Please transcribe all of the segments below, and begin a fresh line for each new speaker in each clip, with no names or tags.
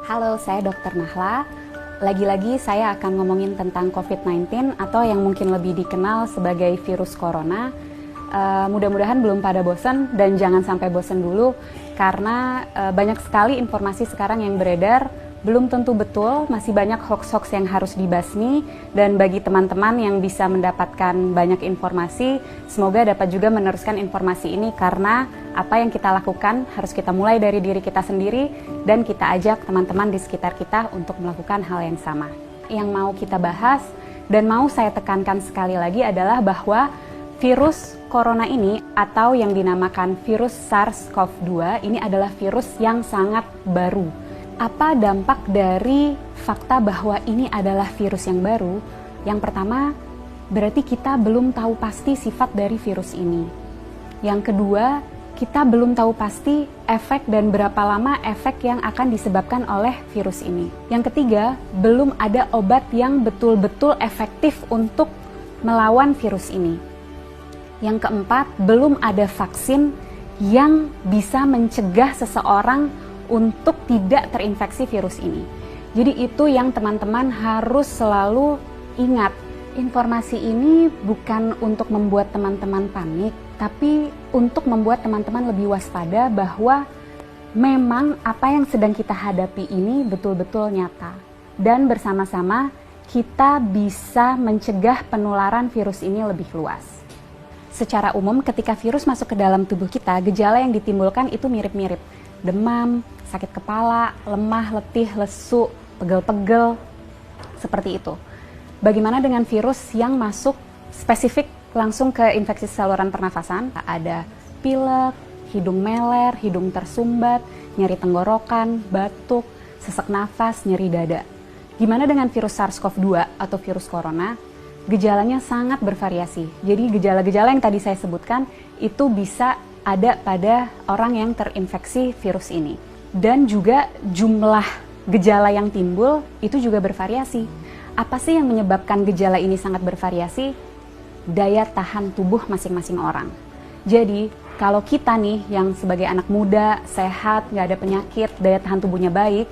Halo, saya Dr. Nahla. Lagi-lagi saya akan ngomongin tentang COVID-19 atau yang mungkin lebih dikenal sebagai virus corona. Mudah-mudahan belum pada bosan dan jangan sampai bosan dulu karena banyak sekali informasi sekarang yang beredar, belum tentu betul, masih banyak hoax-hoax yang harus dibasmi, dan bagi teman-teman yang bisa mendapatkan banyak informasi, semoga dapat juga meneruskan informasi ini karena apa yang kita lakukan harus kita mulai dari diri kita sendiri dan kita ajak teman-teman di sekitar kita untuk melakukan hal yang sama. Yang mau kita bahas dan mau saya tekankan sekali lagi adalah bahwa virus corona ini atau yang dinamakan virus SARS-CoV-2 ini adalah virus yang sangat baru. Apa dampak dari fakta bahwa ini adalah virus yang baru? Yang pertama, berarti kita belum tahu pasti sifat dari virus ini. Yang kedua, kita belum tahu pasti efek dan berapa lama efek yang akan disebabkan oleh virus ini. Yang ketiga, belum ada obat yang betul-betul efektif untuk melawan virus ini. Yang keempat, belum ada vaksin yang bisa mencegah seseorang untuk tidak terinfeksi virus ini. Jadi itu yang teman-teman harus selalu ingat. Informasi ini bukan untuk membuat teman-teman panik, tapi untuk membuat teman-teman lebih waspada bahwa memang apa yang sedang kita hadapi ini betul-betul nyata. Dan bersama-sama kita bisa mencegah penularan virus ini lebih luas. Secara umum ketika virus masuk ke dalam tubuh kita, gejala yang ditimbulkan itu mirip-mirip. Demam, sakit kepala, lemah, letih, lesu, pegel-pegel, seperti itu. Bagaimana dengan virus yang masuk spesifik langsung ke infeksi saluran pernafasan? Ada pilek, hidung meler, hidung tersumbat, nyeri tenggorokan, batuk, sesak nafas, nyeri dada. Gimana dengan virus SARS-CoV-2 atau virus corona? Gejalanya sangat bervariasi. Jadi gejala-gejala yang tadi saya sebutkan itu bisa ada pada orang yang terinfeksi virus ini. Dan juga jumlah gejala yang timbul itu juga bervariasi. Apa sih yang menyebabkan gejala ini sangat bervariasi? Daya tahan tubuh masing-masing orang. Jadi kalau kita nih yang sebagai anak muda, sehat, nggak ada penyakit, daya tahan tubuhnya baik,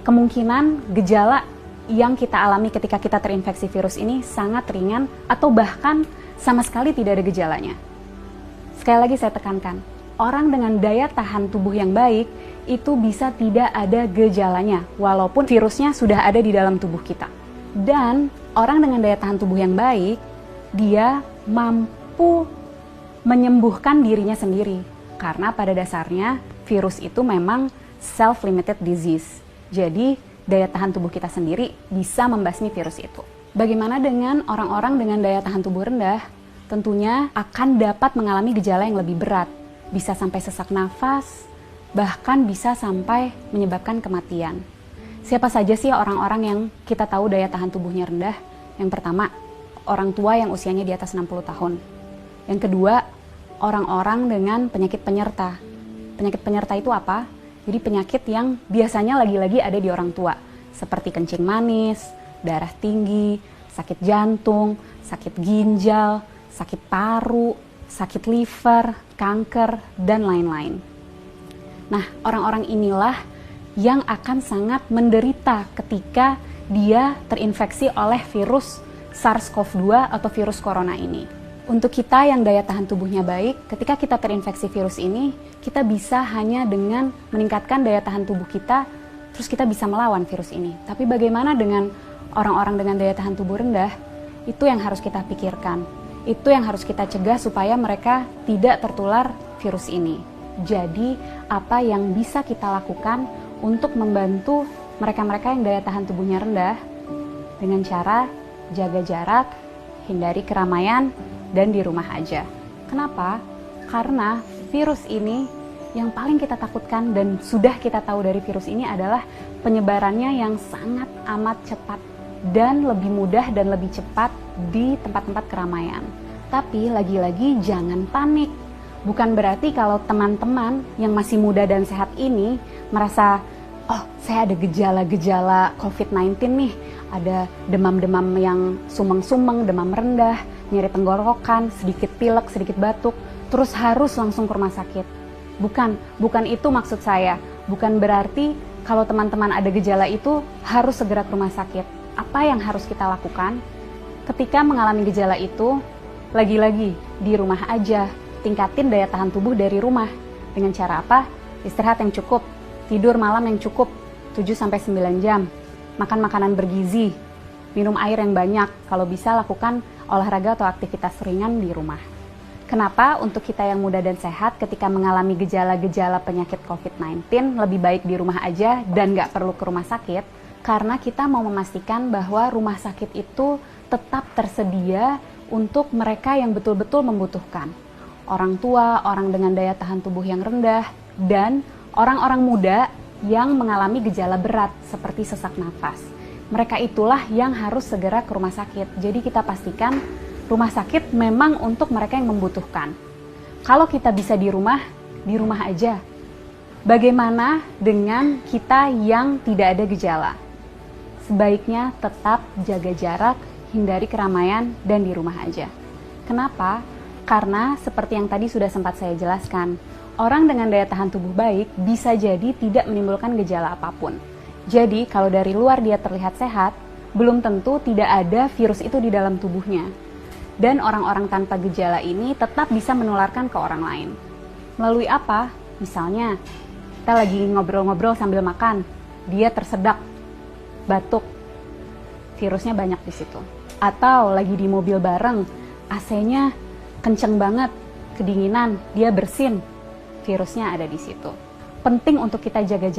kemungkinan gejala yang kita alami ketika kita terinfeksi virus ini sangat ringan atau bahkan sama sekali tidak ada gejalanya. Sekali lagi saya tekankan, orang dengan daya tahan tubuh yang baik itu bisa tidak ada gejalanya walaupun virusnya sudah ada di dalam tubuh kita. Dan orang dengan daya tahan tubuh yang baik, dia mampu menyembuhkan dirinya sendiri karena pada dasarnya virus itu memang self-limited disease. Jadi daya tahan tubuh kita sendiri bisa membasmi virus itu. Bagaimana dengan orang-orang dengan daya tahan tubuh rendah? Tentunya akan dapat mengalami gejala yang lebih berat, bisa sampai sesak nafas, bahkan bisa sampai menyebabkan kematian. Siapa saja sih orang-orang yang kita tahu daya tahan tubuhnya rendah? Yang pertama, orang tua yang usianya di atas 60 tahun. Yang kedua, orang-orang dengan penyakit penyerta. Penyakit penyerta itu apa? Jadi penyakit yang biasanya lagi-lagi ada di orang tua, seperti kencing manis, darah tinggi, sakit jantung, sakit ginjal, sakit paru, sakit liver, kanker, dan lain-lain. Nah, orang-orang inilah yang akan sangat menderita ketika dia terinfeksi oleh virus SARS-CoV-2 atau virus corona ini. Untuk kita yang daya tahan tubuhnya baik, ketika kita terinfeksi virus ini, kita bisa hanya dengan meningkatkan daya tahan tubuh kita, terus kita bisa melawan virus ini. Tapi bagaimana dengan orang-orang dengan daya tahan tubuh rendah? Itu yang harus kita pikirkan. Itu yang harus kita cegah supaya mereka tidak tertular virus ini. Jadi, apa yang bisa kita lakukan untuk membantu mereka-mereka yang daya tahan tubuhnya rendah? Dengan cara jaga jarak, hindari keramaian, dan di rumah aja. Kenapa? Karena virus ini yang paling kita takutkan dan sudah kita tahu dari virus ini adalah penyebarannya yang sangat amat cepat dan lebih mudah dan lebih cepat di tempat-tempat keramaian. Tapi lagi-lagi jangan panik. Bukan berarti kalau teman-teman yang masih muda dan sehat ini merasa, oh saya ada gejala-gejala COVID-19 nih, ada demam-demam yang sumeng-sumeng, demam rendah, nyeri tenggorokan, sedikit pilek, sedikit batuk, terus harus langsung ke rumah sakit. Bukan itu maksud saya. Bukan berarti kalau teman-teman ada gejala itu harus segera ke rumah sakit. Apa yang harus kita lakukan? Ketika mengalami gejala itu, lagi-lagi di rumah aja, tingkatin daya tahan tubuh dari rumah. Dengan cara apa? Istirahat yang cukup, tidur malam yang cukup, 7-9 jam, makan makanan bergizi, minum air yang banyak, kalau bisa lakukan olahraga atau aktivitas ringan di rumah. Kenapa untuk kita yang muda dan sehat ketika mengalami gejala-gejala penyakit COVID-19 lebih baik di rumah aja dan nggak perlu ke rumah sakit? Karena kita mau memastikan bahwa rumah sakit itu tetap tersedia untuk mereka yang betul-betul membutuhkan. Orang tua, orang dengan daya tahan tubuh yang rendah, dan orang-orang muda yang mengalami gejala berat seperti sesak nafas. Mereka itulah yang harus segera ke rumah sakit. Jadi kita pastikan rumah sakit memang untuk mereka yang membutuhkan. Kalau kita bisa di rumah aja. Bagaimana dengan kita yang tidak ada gejala? Sebaiknya tetap jaga jarak, hindari keramaian, dan di rumah aja. Kenapa? Karena seperti yang tadi sudah sempat saya jelaskan, orang dengan daya tahan tubuh baik bisa jadi tidak menimbulkan gejala apapun. Jadi kalau dari luar dia terlihat sehat, belum tentu tidak ada virus itu di dalam tubuhnya. Dan orang-orang tanpa gejala ini tetap bisa menularkan ke orang lain. Melalui apa? Misalnya, kita lagi ngobrol-ngobrol sambil makan, dia tersedak, batuk, virusnya banyak di situ. Atau lagi di mobil bareng, AC-nya kenceng banget, kedinginan, dia bersin, virusnya ada di situ. Penting untuk kita jaga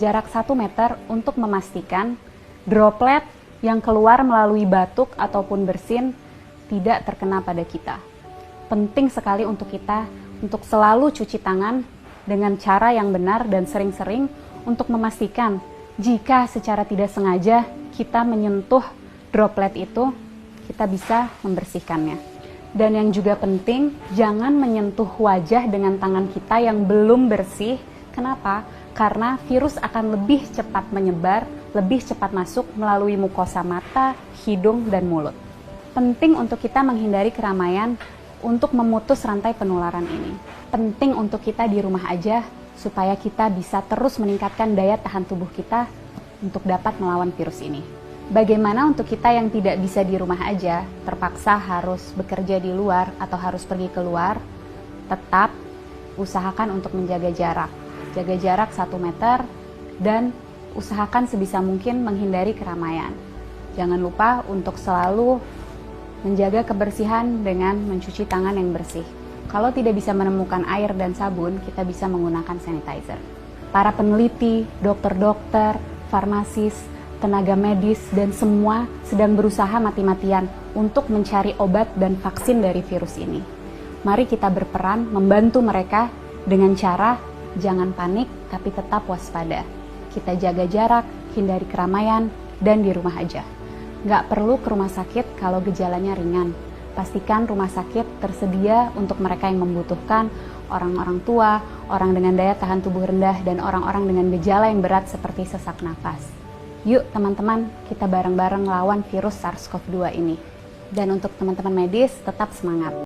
jarak 1 meter untuk memastikan droplet yang keluar melalui batuk ataupun bersin tidak terkena pada kita. Penting sekali untuk kita untuk selalu cuci tangan dengan cara yang benar dan sering-sering untuk memastikan jika secara tidak sengaja kita menyentuh droplet itu, kita bisa membersihkannya. Dan yang juga penting, jangan menyentuh wajah dengan tangan kita yang belum bersih. Kenapa? Karena virus akan lebih cepat menyebar, lebih cepat masuk melalui mukosa mata, hidung, dan mulut. Penting untuk kita menghindari keramaian untuk memutus rantai penularan ini. Penting untuk kita di rumah aja supaya kita bisa terus meningkatkan daya tahan tubuh kita untuk dapat melawan virus ini. Bagaimana untuk kita yang tidak bisa di rumah aja, terpaksa harus bekerja di luar atau harus pergi keluar, tetap usahakan untuk menjaga jarak. Jaga jarak 1 meter dan usahakan sebisa mungkin menghindari keramaian. Jangan lupa untuk selalu menjaga kebersihan dengan mencuci tangan yang bersih. Kalau tidak bisa menemukan air dan sabun, kita bisa menggunakan sanitizer. Para peneliti, dokter-dokter, farmasis, tenaga medis, dan semua sedang berusaha mati-matian untuk mencari obat dan vaksin dari virus ini. Mari kita berperan membantu mereka dengan cara jangan panik tapi tetap waspada. Kita jaga jarak, hindari keramaian, dan di rumah aja. Nggak perlu ke rumah sakit kalau gejalanya ringan. Pastikan rumah sakit tersedia untuk mereka yang membutuhkan, orang-orang tua, orang dengan daya tahan tubuh rendah, dan orang-orang dengan gejala yang berat seperti sesak napas. Yuk teman-teman, kita bareng-bareng lawan virus SARS-CoV-2 ini. Dan untuk teman-teman medis, tetap semangat.